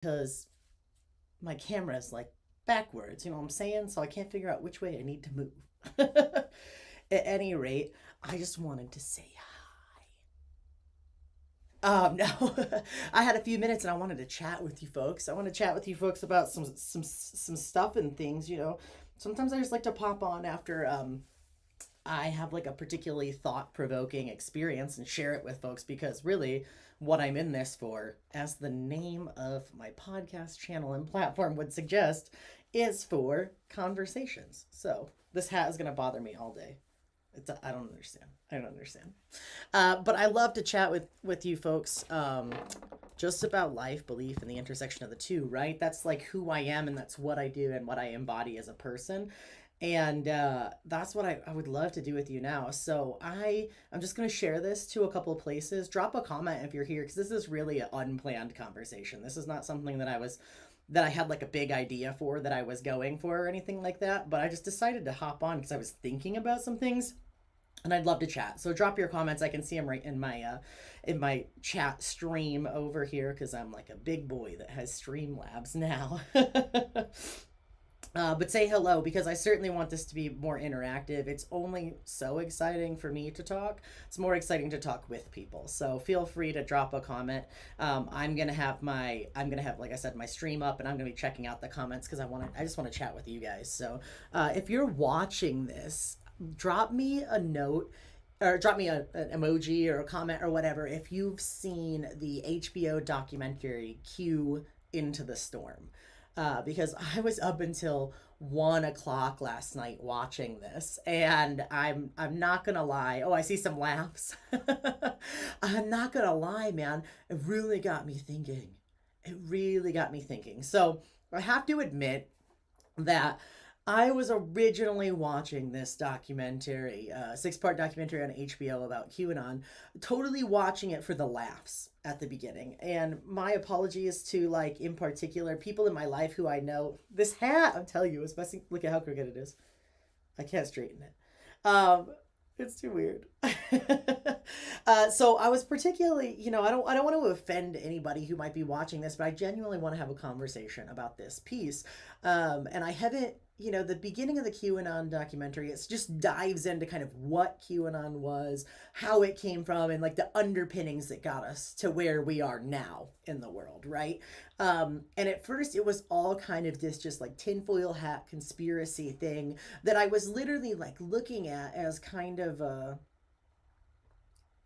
because my camera is like backwards, you know what I'm saying? So I can't figure out which way I need to move. At any rate, I just wanted to say no, I had a few minutes and I wanted to chat with you folks. I want to chat with you folks about some stuff and things. Sometimes I just like to pop on after I have like a particularly thought provoking experience and share it with folks because really what I'm in this for, as the name of my podcast channel and platform would suggest, is for conversations. So this hat is going to bother me all day. I don't understand. I don't understand. But I love to chat with you folks just about life, belief, and the intersection of the two, right? That's like who I am, and that's what I do and what I embody as a person. And that's what I would love to do with you now. So I'm just going to share this to a couple of places. Drop a comment if you're here, because this is really an unplanned conversation. This is not something that I had like a big idea for, that I was going for or anything like that. But I just decided to hop on because I was thinking about some things and I'd love to chat. So drop your comments. I can see them right in my chat stream over here because I'm like a big boy that has Streamlabs now. But say hello because I certainly want this to be more interactive. It's only so exciting for me to talk. It's more exciting to talk with people. So feel free to drop a comment. I'm gonna have, like I said, my stream up, and I'm gonna be checking out the comments because I just want to chat with you guys. So if you're watching this, drop me a note or drop me an emoji or a comment or whatever if you've seen the HBO documentary Q Into the Storm. Because I was up until 1 o'clock last night watching this, and I'm not gonna lie. Oh, I see some laughs. I'm not gonna lie, man. It really got me thinking. It really got me thinking. So I have to admit that I was originally watching this documentary, 6-part documentary on HBO about QAnon, totally watching it for the laughs at the beginning. And my apologies to, like, in particular, people in my life who I know. This hat, I'm telling you, is messing. Look at how crooked it is. I can't straighten it. It's too weird. So I was particularly, I don't want to offend anybody who might be watching this, but I genuinely want to have a conversation about this piece. And I haven't, the beginning of the QAnon documentary, it just dives into kind of what QAnon was, how it came from, and like the underpinnings that got us to where we are now in the world, right? And at first it was all kind of this just like tinfoil hat conspiracy thing that I was literally like looking at as kind of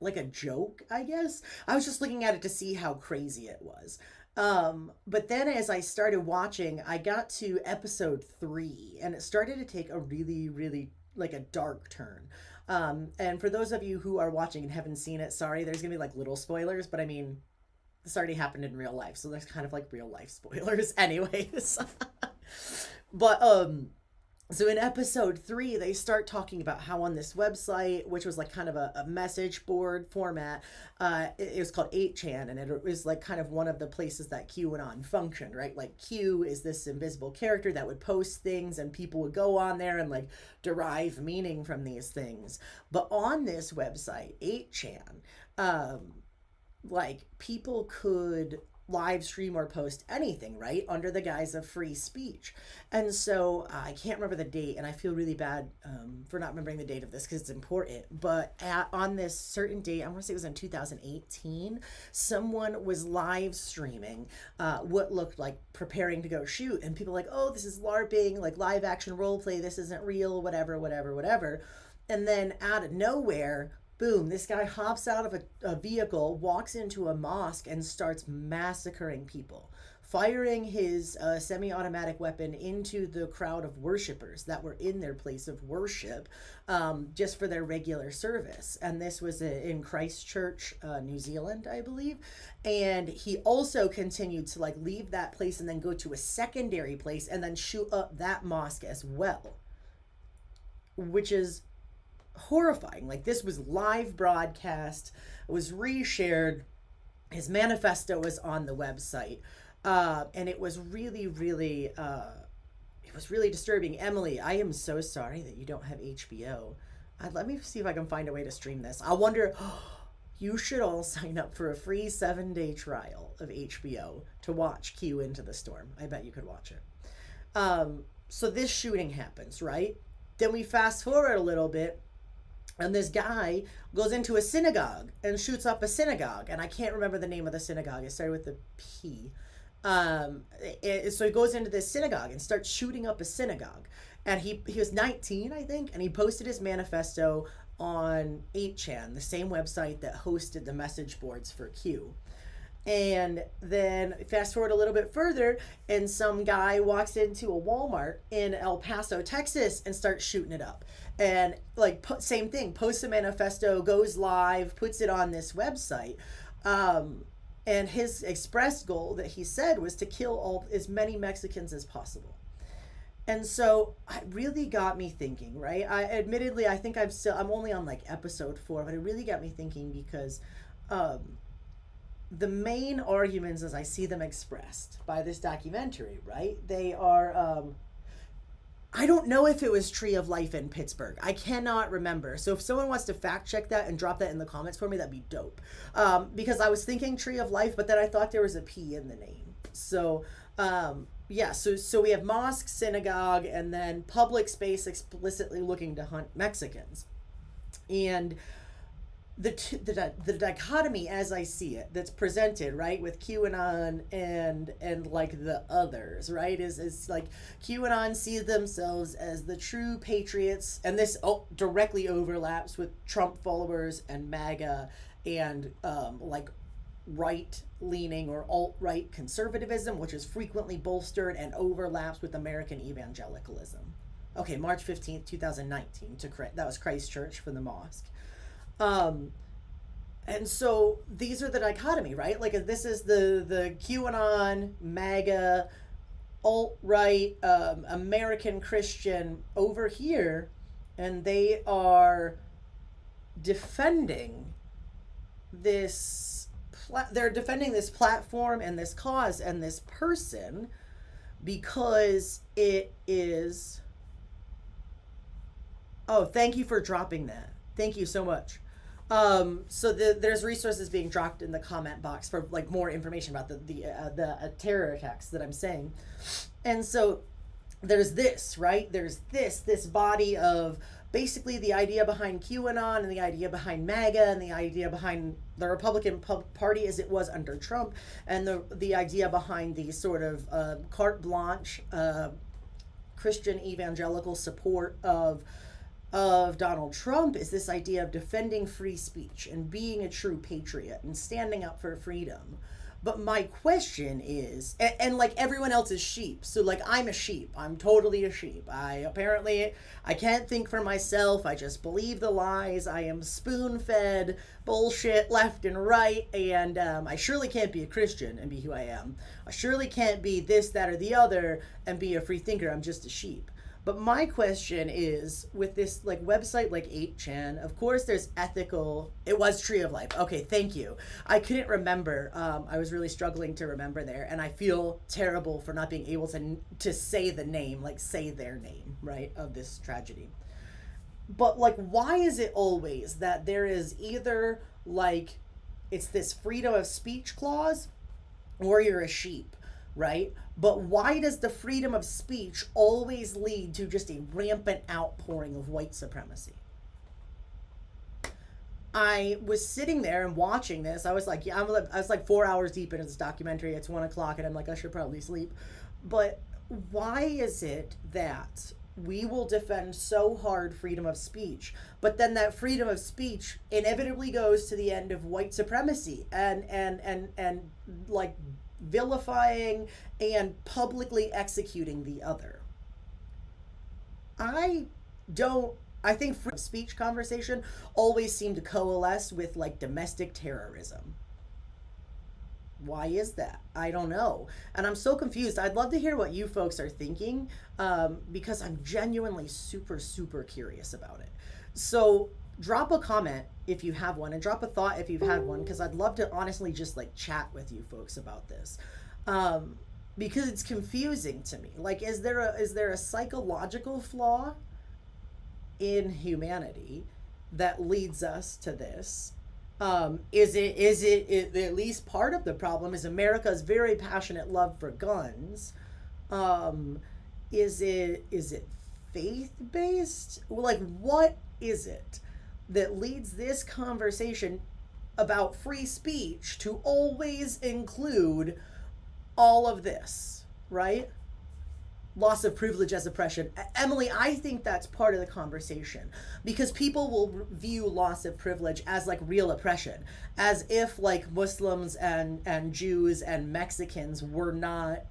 like a joke, I guess. I was just looking at it to see how crazy it was. But then as I started watching, I got to episode 3 and it started to take a really, really like a dark turn. And for those of you who are watching and haven't seen it, sorry, there's gonna be like little spoilers, but I mean, this already happened in real life, so there's kind of like real life spoilers anyways. But so in episode 3 they start talking about how on this website, which was like kind of a message board format, it was called 8chan, and it was like kind of one of the places that QAnon functioned, right? Like Q is this invisible character that would post things and people would go on there and like derive meaning from these things. But on this website 8chan, like people could live stream or post anything, right, under the guise of free speech. And so I can't remember the date, and I feel really bad for not remembering the date of this because it's important. But on this certain date, I want to say it was in 2018, someone was live streaming what looked like preparing to go shoot, and people were like, oh, this is LARPing, like live action role play, this isn't real, whatever, whatever, whatever. And then out of nowhere, boom, this guy hops out of a vehicle, walks into a mosque, and starts massacring people, firing his semi-automatic weapon into the crowd of worshipers that were in their place of worship, just for their regular service. And this was in Christchurch, New Zealand, I believe. And he also continued to like leave that place and then go to a secondary place and then shoot up that mosque as well, which is horrifying. Like, this was live broadcast, it was reshared, his manifesto was on the website, and it was really, really it was really disturbing. Emily, I am so sorry that you don't have HBO. Let me see if I can find a way to stream this. I wonder you should all sign up for a free 7-day trial of HBO to watch Q Into the Storm. I bet you could watch it. So this shooting happens, right? Then we fast forward a little bit, and this guy goes into a synagogue and shoots up a synagogue. And I can't remember the name of the synagogue. It started with a P. So he goes into this synagogue and starts shooting up a synagogue. And he was 19, I think, and he posted his manifesto on 8chan, the same website that hosted the message boards for Q. And then fast forward a little bit further, and some guy walks into a Walmart in El Paso, Texas, and starts shooting it up. And like same thing, posts a manifesto, goes live, puts it on this website. And his expressed goal that he said was to kill as many Mexicans as possible. And so it really got me thinking, right? I think I'm only on like episode 4, but it really got me thinking because the main arguments as I see them expressed by this documentary, right? They are, I don't know if it was Tree of Life in Pittsburgh. I cannot remember. So if someone wants to fact check that and drop that in the comments for me, that'd be dope. Because I was thinking Tree of Life, but then I thought there was a P in the name. So, yeah, so we have mosque, synagogue, and then public space explicitly looking to hunt Mexicans. And the dichotomy as I see it that's presented, right, with QAnon and like the others, right, is like QAnon sees themselves as the true patriots, and this directly overlaps with Trump followers and MAGA and like right-leaning or alt-right conservatism, which is frequently bolstered and overlaps with American evangelicalism. Okay, March 15th, 2019, that was Christchurch for the mosque. And so these are the dichotomy, right? Like this is the QAnon, MAGA, alt-right, American Christian over here, and they are defending they're defending this platform and this cause and this person because it is. Oh, thank you for dropping that. Thank you so much. So there's resources being dropped in the comment box for like more information about the terror attacks that I'm saying. And so there's this, right? There's this body of basically the idea behind QAnon and the idea behind MAGA and the idea behind the Republican Party as it was under Trump, and the idea behind the sort of carte blanche Christian evangelical support of Donald Trump is this idea of defending free speech and being a true patriot and standing up for freedom. But my question is, and like everyone else is sheep. So like I'm a sheep. I'm totally a sheep. I can't think for myself. I just believe the lies. I am spoon-fed bullshit left and right. And I surely can't be a Christian and be who I am. I surely can't be this, that, or the other and be a free thinker. I'm just a sheep. But my question is, with this like website like 8chan, of course there's ethical. It was Tree of Life. Okay, thank you. I couldn't remember. I was really struggling to remember there, and I feel terrible for not being able to say the name, like say their name, right, of this tragedy. But like, why is it always that there is either like it's this freedom of speech clause, or you're a sheep, right? But why does the freedom of speech always lead to just a rampant outpouring of white supremacy? I was sitting there and watching this. I was like, I was like 4 hours deep into this documentary. It's 1:00, and I'm like, I should probably sleep. But why is it that we will defend so hard freedom of speech, but then that freedom of speech inevitably goes to the end of white supremacy and like vilifying and publicly executing the other? I think free speech conversation always seem to coalesce with like domestic terrorism. Why is that? I don't know. And I'm so confused. I'd love to hear what you folks are thinking, because I'm genuinely super, super curious about it. So drop a comment if you have one, and drop a thought if you've had one, because I'd love to honestly just like chat with you folks about this, because it's confusing to me. Like, is there a psychological flaw in humanity that leads us to this, At least part of the problem is America's very passionate love for guns. Um, is it faith based? Like, what is it that leads this conversation about free speech to always include all of this, right? Loss of privilege as oppression. Emily, I think that's part of the conversation because people will view loss of privilege as like real oppression, as if like Muslims and Jews and Mexicans were not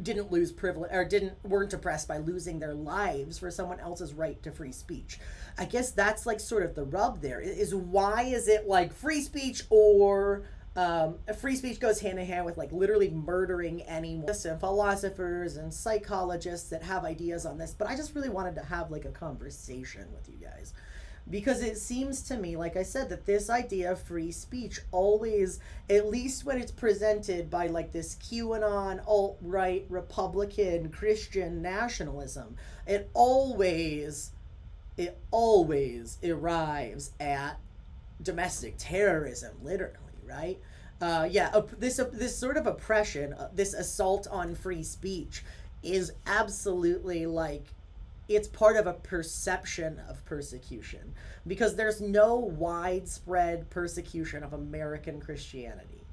didn't lose privilege or didn't weren't oppressed by losing their lives for someone else's right to free speech. I guess that's like sort of the rub there is why is it like free speech or free speech goes hand in hand with like literally murdering anyone and philosophers and psychologists that have ideas on this, but I just really wanted to have like a conversation with you guys because it seems to me, like I said, that this idea of free speech always, at least when it's presented by like this QAnon, alt-right, Republican, Christian nationalism, it always arrives at domestic terrorism, literally, right? This sort of oppression, this assault on free speech, is absolutely like it's part of a perception of persecution because there's no widespread persecution of American Christianity.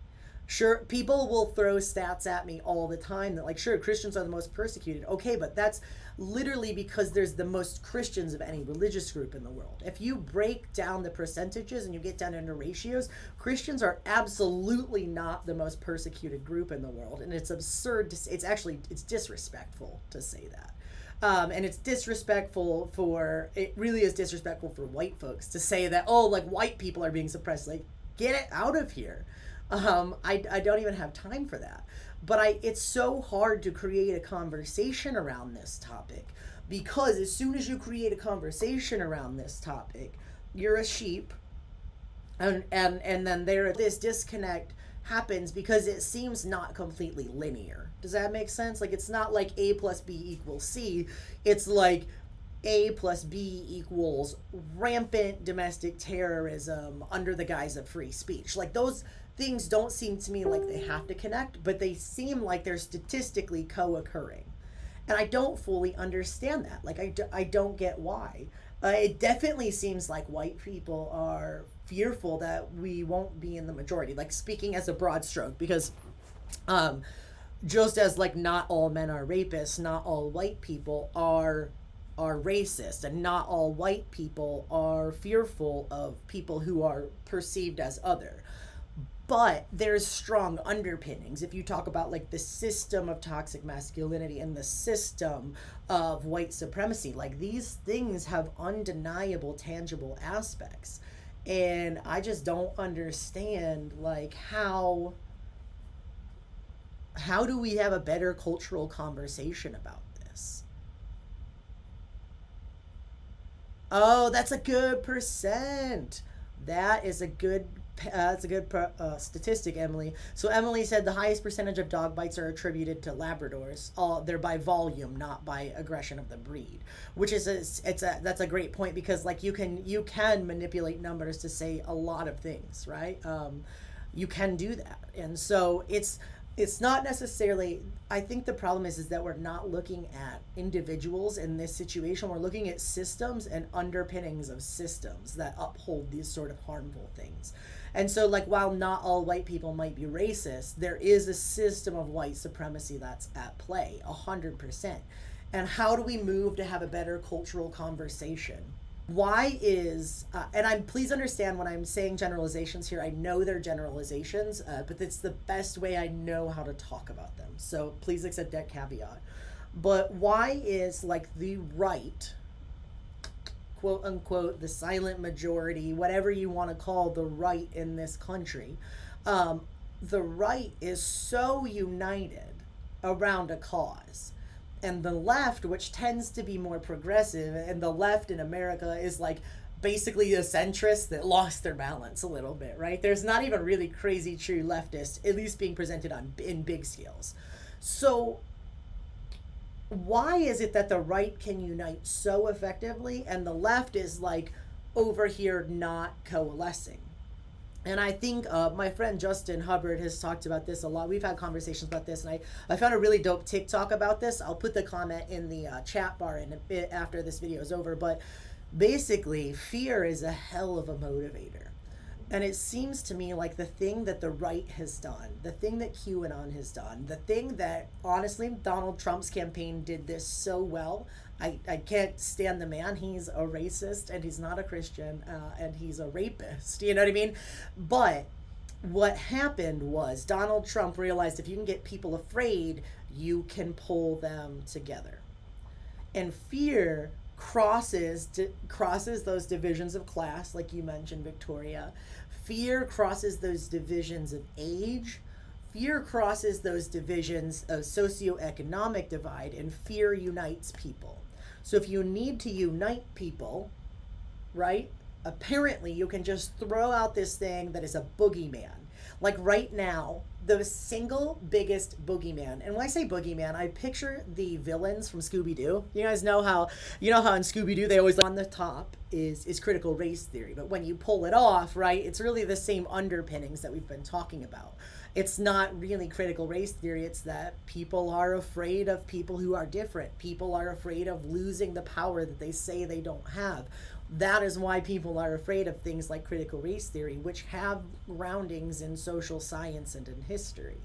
Sure, people will throw stats at me all the time that like, sure, Christians are the most persecuted. Okay, but that's literally because there's the most Christians of any religious group in the world. If you break down the percentages and you get down into ratios, Christians are absolutely not the most persecuted group in the world, and it's absurd to say, it's disrespectful to say that. And it really is disrespectful for white folks to say that, oh, like white people are being suppressed. Like, get it out of here. I don't even have time for that. But it's so hard to create a conversation around this topic because as soon as you create a conversation around this topic, you're a sheep, and then this disconnect happens because it seems not completely linear. Does that make sense? Like, it's not like A plus B equals C. It's like A plus B equals rampant domestic terrorism under the guise of free speech. Like, those things don't seem to me like they have to connect, but they seem like they're statistically co-occurring. And I don't fully understand that. Like, I don't get why. It definitely seems like white people are fearful that we won't be in the majority. Like, speaking as a broad stroke, because just as like not all men are rapists, not all white people are racist, and not all white people are fearful of people who are perceived as other. But there's strong underpinnings if you talk about like the system of toxic masculinity and the system of white supremacy. Like, these things have undeniable tangible aspects, and I just don't understand like how do we have a better cultural conversation about this? Oh, that's a good percent. That is a good that's a good statistic, Emily. So Emily said the highest percentage of dog bites are attributed to Labradors. They're by volume, not by aggression of the breed. Which is that's a great point because like you can manipulate numbers to say a lot of things, right? You can do that, and so it's not necessarily. I think the problem is that we're not looking at individuals in this situation. We're looking at systems and underpinnings of systems that uphold these sort of harmful things. And so, like, while not all white people might be racist, there is a system of white supremacy that's at play 100%. And how do we move to have a better cultural conversation? Why is and I'm please understand when I'm saying generalizations here, I know they're generalizations, but it's the best way I know how to talk about them, so please accept that caveat. But why is like the right, quote unquote, the silent majority, whatever you want to call the right in this country, the right is so united around a cause, and the left, which tends to be more progressive, and the left in America is like basically a centrist that lost their balance a little bit, right? There's not even really crazy true leftists, at least being presented in big scales. So why is it that the right can unite so effectively and the left is like over here not coalescing? And I think my friend Justin Hubbard has talked about this a lot. We've had conversations about this, and I found a really dope TikTok about this. I'll put the comment in the chat bar in a bit after this video is over. But basically, fear is a hell of a motivator. And it seems to me like the thing that the right has done, the thing that QAnon has done, the thing that honestly Donald Trump's campaign did this so well. I can't stand the man. He's a racist and he's not a Christian and he's a rapist. You know what I mean? But what happened was Donald Trump realized if you can get people afraid, you can pull them together. And fear crosses those divisions of class, like you mentioned, Victoria. Fear crosses those divisions of age. Fear crosses those divisions of socioeconomic divide, and fear unites people. So if you need to unite people, right? Apparently, you can just throw out this thing that is a boogeyman. Like right now, the single biggest boogeyman, and when I say boogeyman, I picture the villains from Scooby Doo. You guys know how in Scooby Doo they always on the top is critical race theory, but when you pull it off, right, it's really the same underpinnings that we've been talking about. It's not really critical race theory. It's that people are afraid of people who are different. People are afraid of losing the power that they say they don't have. That is why people are afraid of things like critical race theory, which have groundings in social science and in history.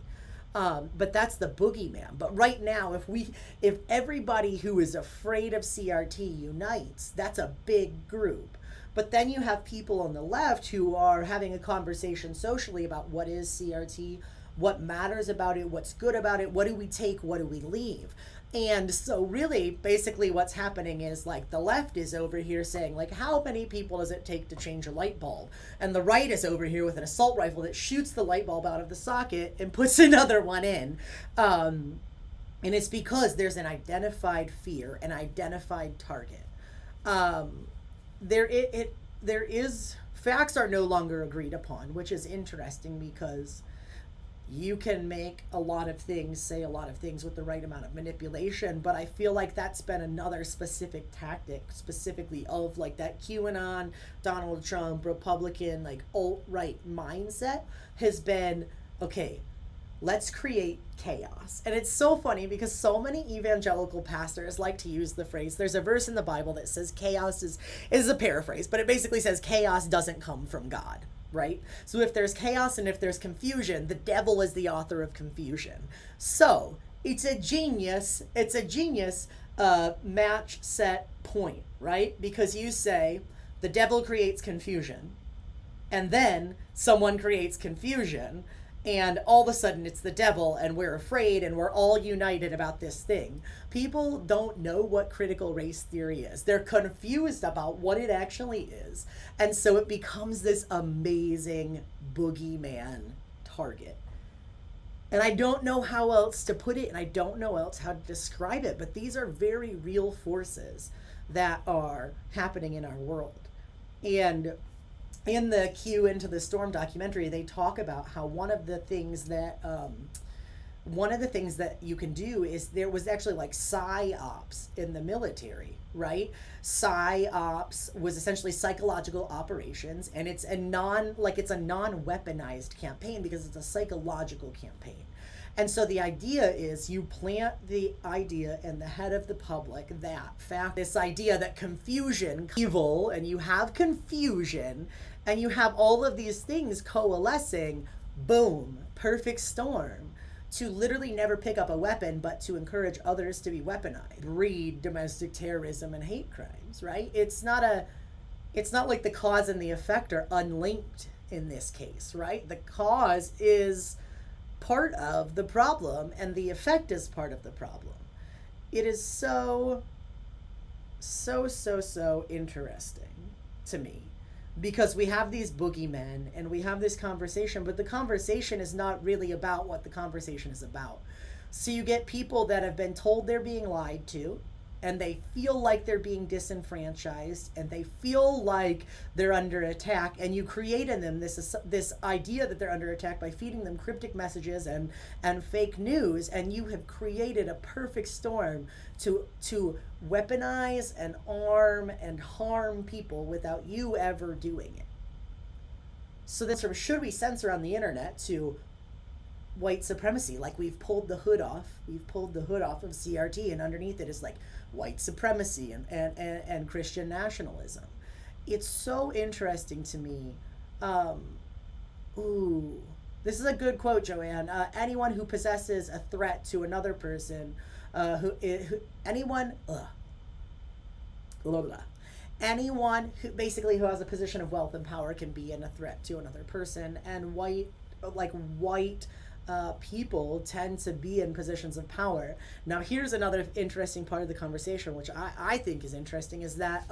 But that's the boogeyman. But right now, if everybody who is afraid of CRT unites, that's a big group. But then you have people on the left who are having a conversation socially about what is CRT, what matters about it, what's good about it, what do we take, what do we leave. And so really basically what's happening is like the left is over here saying like how many people does it take to change a light bulb, and the right is over here with an assault rifle that shoots the light bulb out of the socket and puts another one in. And it's because there's an identified fear, an identified target. There is facts are no longer agreed upon, which is interesting because you can make a lot of things, say a lot of things with the right amount of manipulation, but I feel like that's been another specific tactic, specifically of like that QAnon, Donald Trump, Republican, like alt-right mindset has been, okay, let's create chaos. And it's so funny because so many evangelical pastors like to use the phrase, there's a verse in the Bible that says chaos is a paraphrase, but it basically says chaos doesn't come from God. Right? So if there's chaos and if there's confusion, the devil is the author of confusion. So it's a genius match set point, right? Because you say the devil creates confusion and then someone creates confusion and all of a sudden it's the devil and we're afraid and we're all united about this thing. People don't know what critical race theory is. They're confused about what it actually is. And so it becomes this amazing boogeyman target. And I don't know how else to put it, and I don't know else how to describe it, but these are very real forces that are happening in our world. And in the Q Into the Storm documentary, they talk about how one of the things that you can do is there was actually like psyops in the military, right? Psyops was essentially psychological operations, and it's a non-weaponized campaign because it's a psychological campaign. And so the idea is you plant the idea in the head of the public that fact, this idea that confusion, evil, and you have confusion, and you have all of these things coalescing, boom, perfect storm, to literally never pick up a weapon, but to encourage others to be weaponized, breed domestic terrorism and hate crimes, right? It's not like the cause and the effect are unlinked in this case, right? The cause is part of the problem and the effect is part of the problem. It is so interesting to me because we have these boogeymen and we have this conversation, but the conversation is not really about what the conversation is about. So you get people that have been told they're being lied to, and they feel like they're being disenfranchised, and they feel like they're under attack, and you create in them this idea that they're under attack by feeding them cryptic messages and fake news, and you have created a perfect storm to weaponize and arm and harm people without you ever doing it. So then sort of, should we censor on the internet to white supremacy? Like, we've pulled the hood off. We've pulled the hood off of CRT, and underneath it is like white supremacy and Christian nationalism. It's so interesting to me. Ooh, this is a good quote, Joanne. Anyone who possesses a threat to another person, anyone, blah, blah. Anyone who basically who has a position of wealth and power can be in a threat to another person, and white people tend to be in positions of power. Now, here's another interesting part of the conversation, which I think is interesting, is that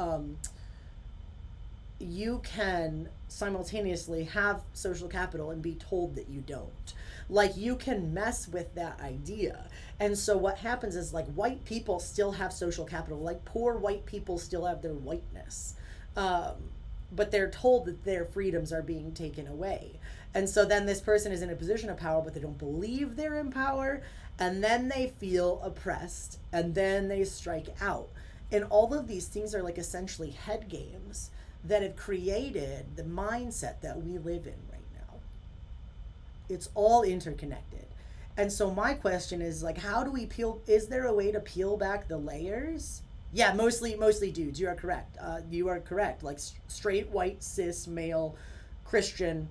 you can simultaneously have social capital and be told that you don't. Like, you can mess with that idea. And so what happens is, like, white people still have social capital. Like, poor white people still have their whiteness. But they're told that their freedoms are being taken away. And so then this person is in a position of power, but they don't believe they're in power. And then they feel oppressed. And then they strike out. And all of these things are, like, essentially head games that have created the mindset that we live in right now. It's all interconnected. And so my question is, like, how do we is there a way to peel back the layers? Yeah, mostly dudes. You are correct. You are correct. Like, straight, white, cis, male, Christian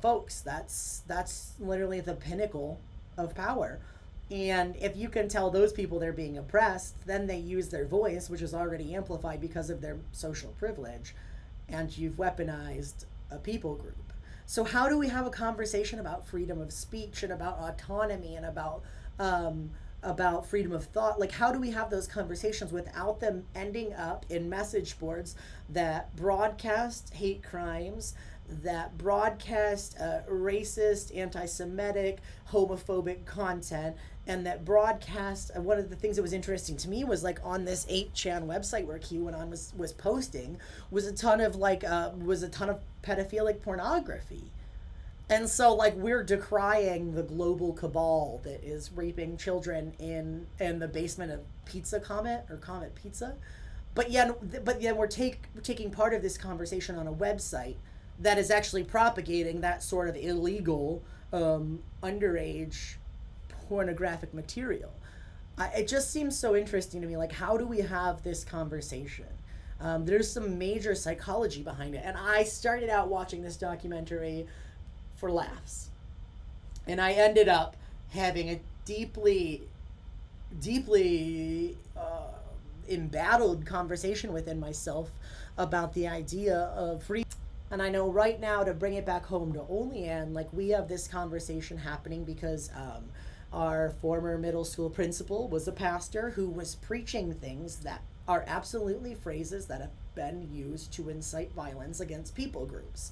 folks. That's literally the pinnacle of power. And if you can tell those people they're being oppressed, then they use their voice, which is already amplified because of their social privilege, and you've weaponized a people group. So how do we have a conversation about freedom of speech and about autonomy and about freedom of thought? Like, how do we have those conversations without them ending up in message boards that broadcast hate crimes, that broadcast racist, anti-Semitic, homophobic content, and that broadcast, one of the things that was interesting to me was, like, on this 8chan website where QAnon was posting was a ton of pedophilic pornography. And so, like, we're decrying the global cabal that is raping children in the basement of Pizza Comet or Comet Pizza. But yeah, we're taking part of this conversation on a website that is actually propagating that sort of illegal underage pornographic material. It just seems so interesting to me. Like, how do we have this conversation? There's some major psychology behind it. And I started out watching this documentary for laughs. And I ended up having a deeply embattled conversation within myself about the idea of free. And I know right now, to bring it back home to Olean, like, we have this conversation happening because our former middle school principal was a pastor who was preaching things that are absolutely phrases that have been used to incite violence against people groups.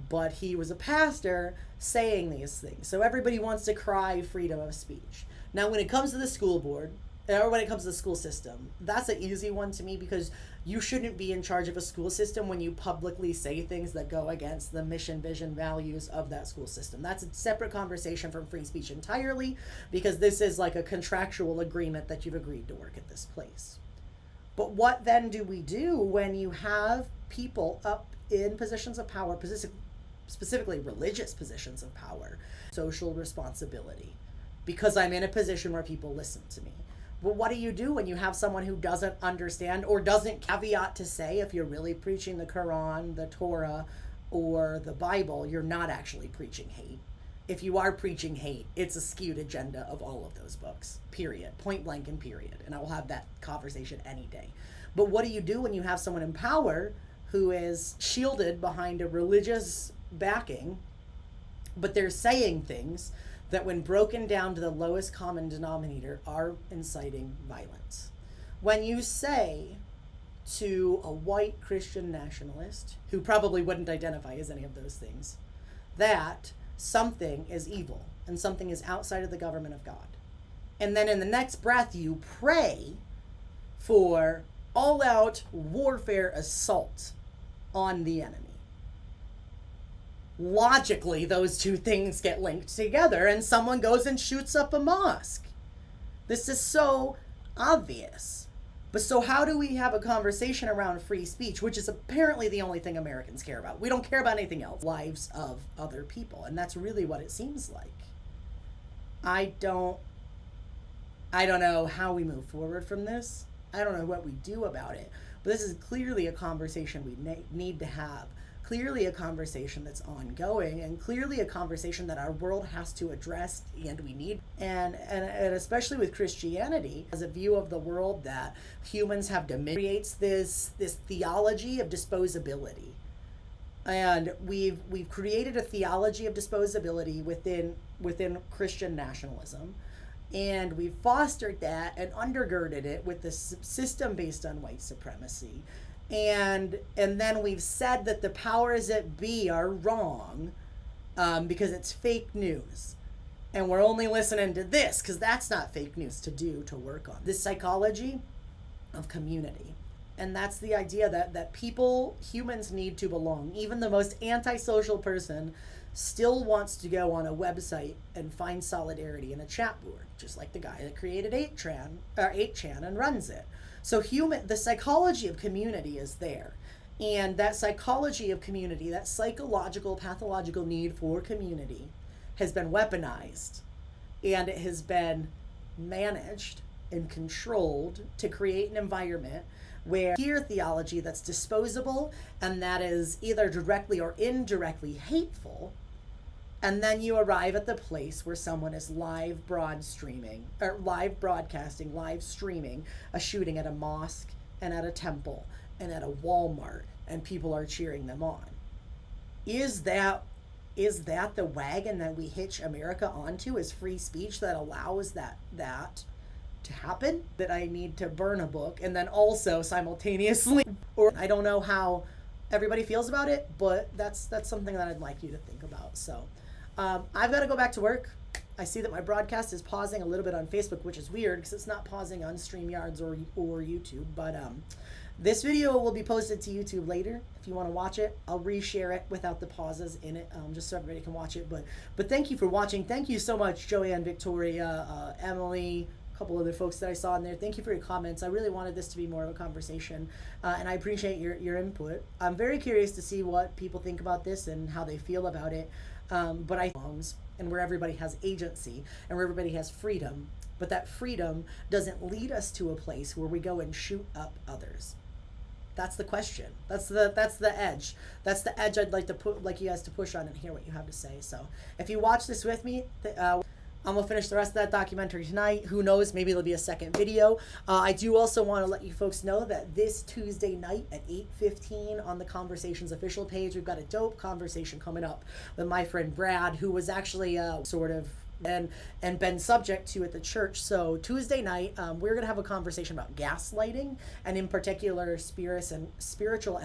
But he was a pastor saying these things. So everybody wants to cry freedom of speech. Now, when it comes to the school board, or when it comes to the school system, that's an easy one to me, because you shouldn't be in charge of a school system when you publicly say things that go against the mission, vision, values of that school system. That's a separate conversation from free speech entirely, because this is like a contractual agreement that you've agreed to work at this place. But what then do we do when you have people up in positions of power, specifically religious positions of power, social responsibility, because I'm in a position where people listen to me? But what do you do when you have someone who doesn't understand or doesn't caveat to say, if you're really preaching the Quran, the Torah, or the Bible, you're not actually preaching hate? If you are preaching hate, it's a skewed agenda of all of those books, period, point blank and period. And I will have that conversation any day. But what do you do when you have someone in power who is shielded behind a religious backing, but they're saying things that, when broken down to the lowest common denominator, are inciting violence? When you say to a white Christian nationalist, who probably wouldn't identify as any of those things, that something is evil and something is outside of the government of God, and then in the next breath you pray for all-out warfare assault on the enemy, logically those two things get linked together, and someone goes and shoots up a mosque. This is so obvious. But so how do we have a conversation around free speech, which is apparently the only thing Americans care about? We don't care about anything else. Lives of other people. And that's really what it seems like. I don't know how we move forward from this. I don't know what we do about it. But this is clearly a conversation we need to have. Clearly a conversation that's ongoing, and clearly a conversation that our world has to address, and we need. And especially with Christianity, as a view of the world that humans have dominion, creates this theology of disposability. And we've created a theology of disposability within Christian nationalism. And we've fostered that and undergirded it with this system based on white supremacy. And then we've said that the powers that be are wrong because it's fake news. And we're only listening to this because that's not fake news to work on. This psychology of community. And that's the idea that humans need to belong. Even the most antisocial person still wants to go on a website and find solidarity in a chat board, just like the guy that created 8chan and runs it. So the psychology of community is there. And that psychology of community, that psychological, pathological need for community has been weaponized, and it has been managed and controlled to create an environment where hear theology that's disposable and that is either directly or indirectly hateful, and then you arrive at the place where someone is live broadcasting a shooting at a mosque and at a temple and at a Walmart, and people are cheering them on. Is that the wagon that we hitch America onto, is free speech that allows that to happen? That I need to burn a book and then also simultaneously, or I don't know how everybody feels about it, but that's something that I'd like you to think about. So I've got to go back to work. I see that my broadcast is pausing a little bit on Facebook, which is weird because it's not pausing on StreamYards or YouTube. But this video will be posted to YouTube later. If you want to watch it, I'll reshare it without the pauses in it, just so everybody can watch it. But thank you for watching. Thank you so much, Joanne, Victoria, Emily, a couple other folks that I saw in there. Thank you for your comments. I really wanted this to be more of a conversation, and I appreciate your input. I'm very curious to see what people think about this and how they feel about it. But I and where everybody has agency and where everybody has freedom, but that freedom doesn't lead us to a place where we go and shoot up others. That's the question. That's the edge. That's the edge I'd like you guys to push on and hear what you have to say. So if you watch this with me, I'm going to finish the rest of that documentary tonight. Who knows? Maybe there'll be a second video. I do also want to let you folks know that this Tuesday night at 8:15 on the Conversations official page, we've got a dope conversation coming up with my friend Brad, who was actually sort of and been subject to at the church. So Tuesday night, we're going to have a conversation about gaslighting, and in particular spiritual